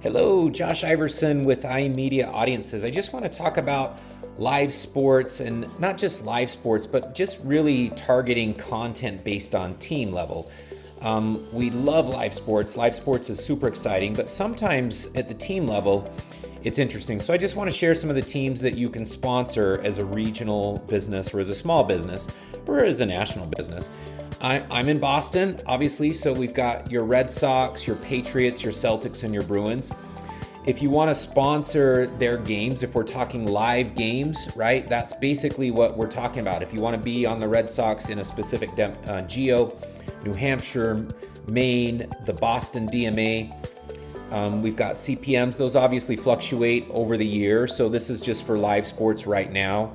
Hello, Josh Iverson with iMedia Audiences. I just want to talk about live sports, and not just live sports, but just really targeting content based on team level. We love live sports. Live sports is super exciting, but sometimes at the team level, it's interesting. So I just want to share some of the teams that you can sponsor as a regional business or as a small business or as a national business. I'm in Boston, obviously, so we've got your Red Sox, your Patriots, your Celtics, and your Bruins. If you want to sponsor their games, if we're talking live games, right, that's basically what we're talking about. If you want to be on the Red Sox in a specific geo, New Hampshire, Maine, the Boston DMA, we've got CPMs. Those obviously fluctuate over the year, so this is just for live sports right now.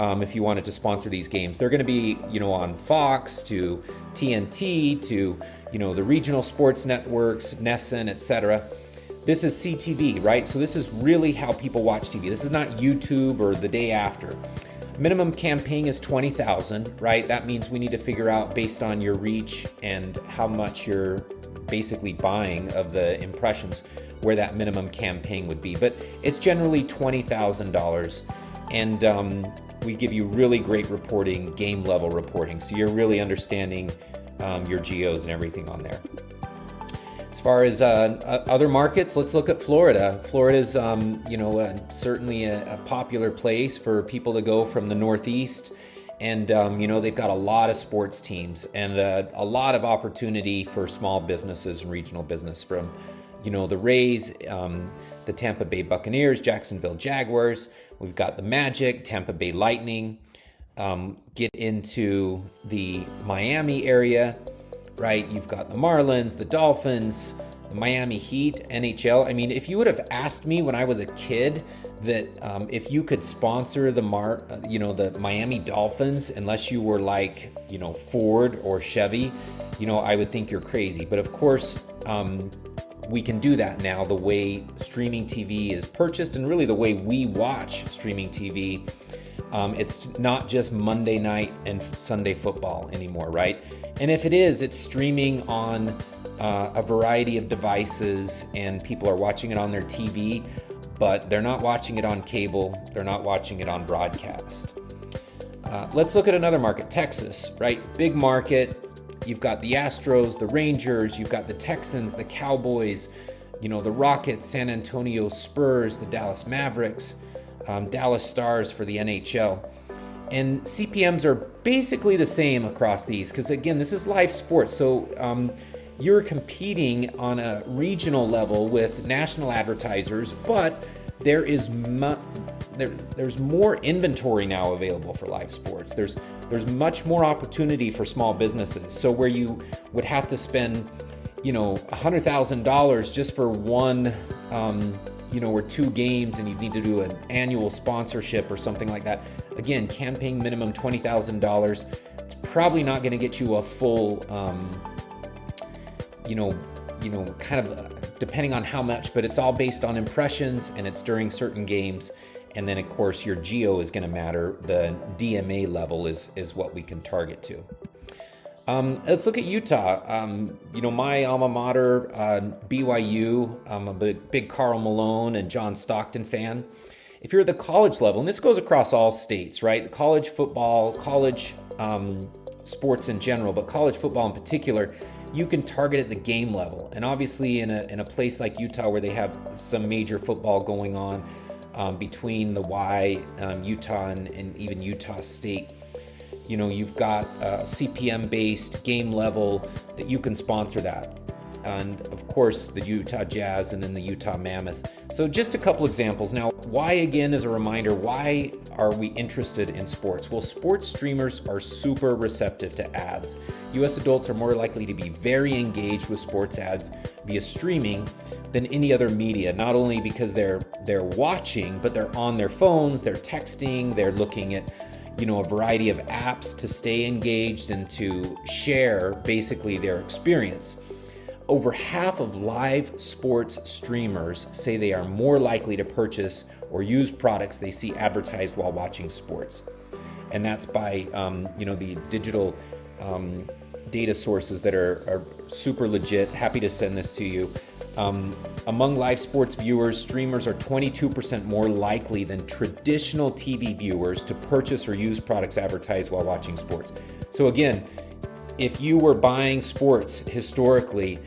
If you wanted to sponsor these games, they're going to be, on Fox to TNT to, the regional sports networks, NESN, etc. This is CTV, right? So this is really how people watch TV. This is not YouTube or the day after. Minimum campaign is 20,000, right? That means we need to figure out based on your reach and how much you're basically buying of the impressions where that minimum campaign would be. But it's generally $20,000. And we give you really great reporting, game level reporting. So you're really understanding your geos and everything on there. As far as other markets, let's look at Florida. Florida is, certainly a popular place for people to go from the Northeast. And, they've got a lot of sports teams and a lot of opportunity for small businesses and regional business from, the Rays, the Tampa Bay Buccaneers, Jacksonville Jaguars. We've got the Magic, Tampa Bay Lightning. Get into the Miami area, right? You've got the Marlins, the Dolphins, the Miami Heat, NHL. I mean, if you would have asked me when I was a kid that if you could sponsor the Miami Dolphins, unless you were like, Ford or Chevy, I would think you're crazy. But of course, we can do that now the way streaming TV is purchased and really the way we watch streaming TV. It's not just Monday night and Sunday football anymore, right? And if it is, it's streaming on a variety of devices and people are watching it on their TV, but they're not watching it on cable. They're not watching it on broadcast. Let's look at another market, Texas, right? Big market. You've got the Astros, the Rangers, you've got the Texans, the Cowboys, the Rockets, San Antonio Spurs, the Dallas Mavericks, Dallas Stars for the NHL. And CPMs are basically the same across these because, again, this is live sports. So you're competing on a regional level with national advertisers, but there is there's more inventory now available for live sports. There's much more opportunity for small businesses. So where you would have to spend, $100,000 just for one, or two games, and you'd need to do an annual sponsorship or something like that. Again, campaign minimum $20,000. It's probably not going to get you a full, kind of depending on how much, but it's all based on impressions and it's during certain games. And then, of course, your geo is going to matter. The DMA level is what we can target to. Let's look at Utah. My alma mater, BYU. I'm a big Karl Malone and John Stockton fan. If you're at the college level, and this goes across all states, right? College football, college sports in general, but college football in particular, you can target at the game level. And obviously in a place like Utah where they have some major football going on, between the Y, Utah, and even Utah State, you've got a CPM-based game level that you can sponsor that. And of course, the Utah Jazz and then the Utah Mammoth. So just a couple examples. Now, why, again, as a reminder, why are we interested in sports? Well, sports streamers are super receptive to ads. U.S. adults are more likely to be very engaged with sports ads via streaming than any other media, not only because they're watching, but they're on their phones, they're texting, they're looking at a variety of apps to stay engaged and to share basically their experience. Over half of live sports streamers say they are more likely to purchase or use products they see advertised while watching sports. And that's by, the digital data sources that are super legit. Happy to send this to you. Among live sports viewers, streamers are 22% more likely than traditional TV viewers to purchase or use products advertised while watching sports. So again, if you were buying sports historically,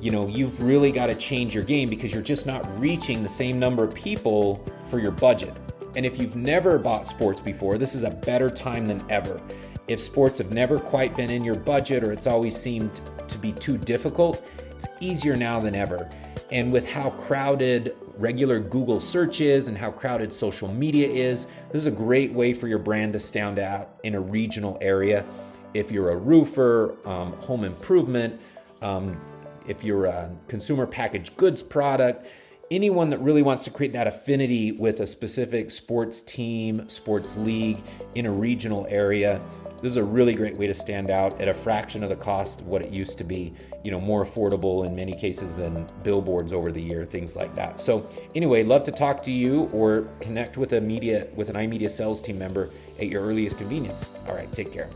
you've really got to change your game because you're just not reaching the same number of people for your budget. And if you've never bought sports before, this is a better time than ever. If sports have never quite been in your budget or it's always seemed to be too difficult, it's easier now than ever. And with how crowded regular Google search is and how crowded social media is, this is a great way for your brand to stand out in a regional area. If you're a roofer, home improvement, if you're a consumer packaged goods product, anyone that really wants to create that affinity with a specific sports team, sports league in a regional area, this is a really great way to stand out at a fraction of the cost of what it used to be, more affordable in many cases than billboards over the year, things like that. So anyway, love to talk to you or connect with an iMedia sales team member at your earliest convenience. All right, take care.